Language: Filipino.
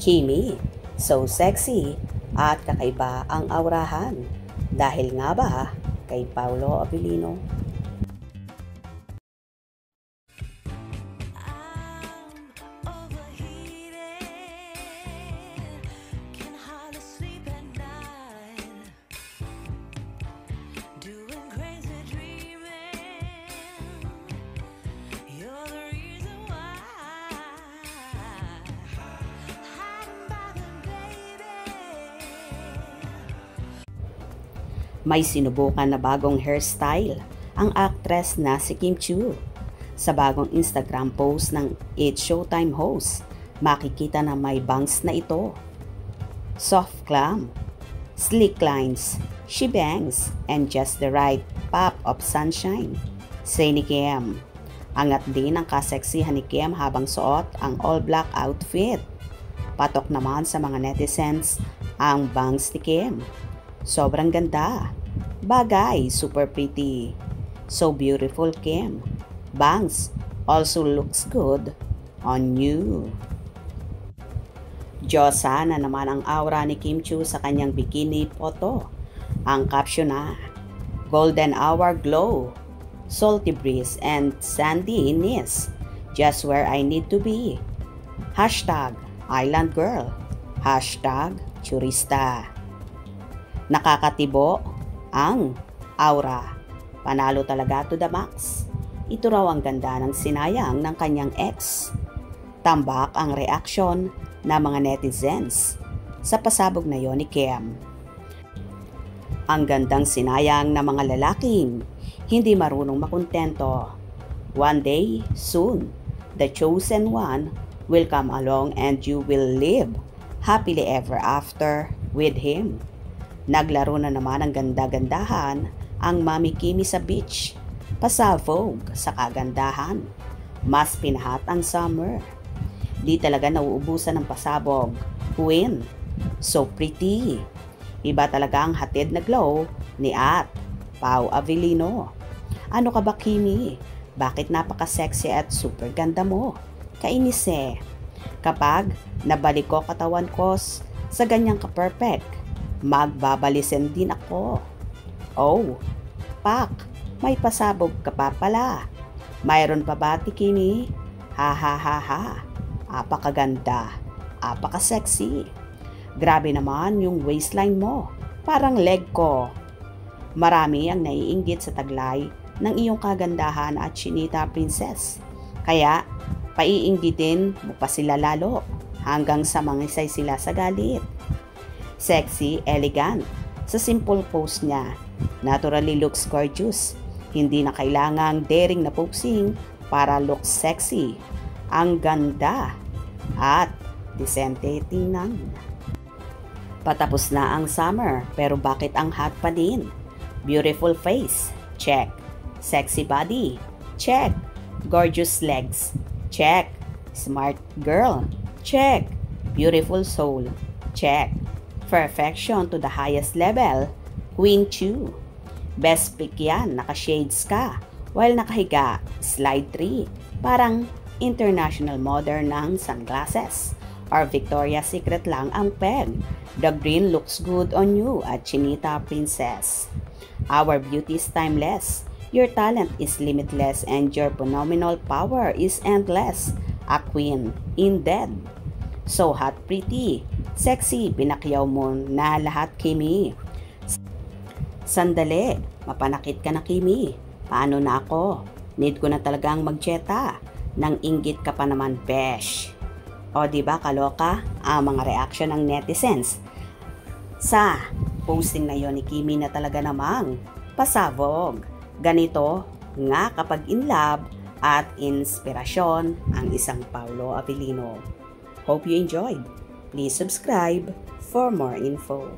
Kimi, so sexy at kakaiba ang aurahan. Dahil nga ba kay Paolo Abilino? May sinubukan na bagong hairstyle ang actress na si Kim Chiu. Sa bagong Instagram post ng It's Showtime host, makikita na may bangs na ito. Soft glam, sleek lines, she bangs, and just the right pop of sunshine. Say ni Kim. Angat din ang kaseksihan ni Kim habang suot ang all-black outfit. Patok naman sa mga netizens ang bangs ni Kim. Sobrang ganda. Bagay, super pretty. So beautiful, Kim. Bangs also looks good on you. Diyosa na naman ang aura ni Kim Chiu sa kanyang bikini photo. Ang caption na, Golden Hour Glow, Salty Breeze and Sandiness, just where I need to be. Hashtag Island Girl. Hashtag Churista. Nakakatibo ang aura. Panalo talaga to the max. Ito raw ang ganda ng sinayang ng kanyang ex. Tambak ang reaksyon ng mga netizens sa pasabog na yon ni Kim. Ang gandang sinayang ng mga lalaking hindi marunong makontento. One day, soon, the chosen one will come along and you will live happily ever after with him. Naglaro na naman ang ganda-gandahan ang Mami Kimi sa beach. Pasabog sa kagandahan. Mas pinahat ang summer. Di talaga nauubusan ng pasabog. Queen. So pretty. Iba talaga ang hatid na glow ni Pao Abilino. Ano ka ba, Kimi? Bakit napaka-sexy at super ganda mo? Kainis eh. Kapag nabalik ko katawan ko sa ganyang ka-perfect, magbabalisen din ako. Oh, Pak, may pasabog ka pa pala. Mayroon pa ba, Kimi? Ha ha ha ha. Apakaganda, apaka-sexy. Grabe naman yung waistline mo. Parang leg ko. Marami ang naiinggit sa taglay ng iyong kagandahan at Chinita Princess. Kaya, paiinggitin mo pa sila lalo hanggang sa mangisay sila sa galit. Sexy, elegant. Sa simple pose niya, naturally looks gorgeous. Hindi na kailangang daring na posing para look sexy. Ang ganda at disente tingnan. Patapos na ang summer, pero bakit ang hot pa din? Beautiful face, check. Sexy body, check. Gorgeous legs, check. Smart girl, check. Beautiful soul, check. Perfection to the highest level, Queen Chiu. Best pick yan, naka-shades ka. While nakahiga, slide 3. Parang international modern ng sunglasses. Or Victoria's Secret lang ang peg. The green looks good on you at Chinita Princess. Our beauty is timeless. Your talent is limitless and your phenomenal power is endless. A queen, indeed. So hot, pretty, sexy, pinakyaw mo na lahat, Kimi. Sandali, mapanakit ka na, Kimi. Paano na ako? Need ko na talagang magtseta. Nang inggit ka pa naman, besh. O diba kaloka ang mga reaction ng netizens sa posting na yon ni Kimi na talaga namang pasabog. Ganito nga kapag in love at inspirasyon ang isang Paolo Abilino. Hope you enjoyed. Please subscribe for more info.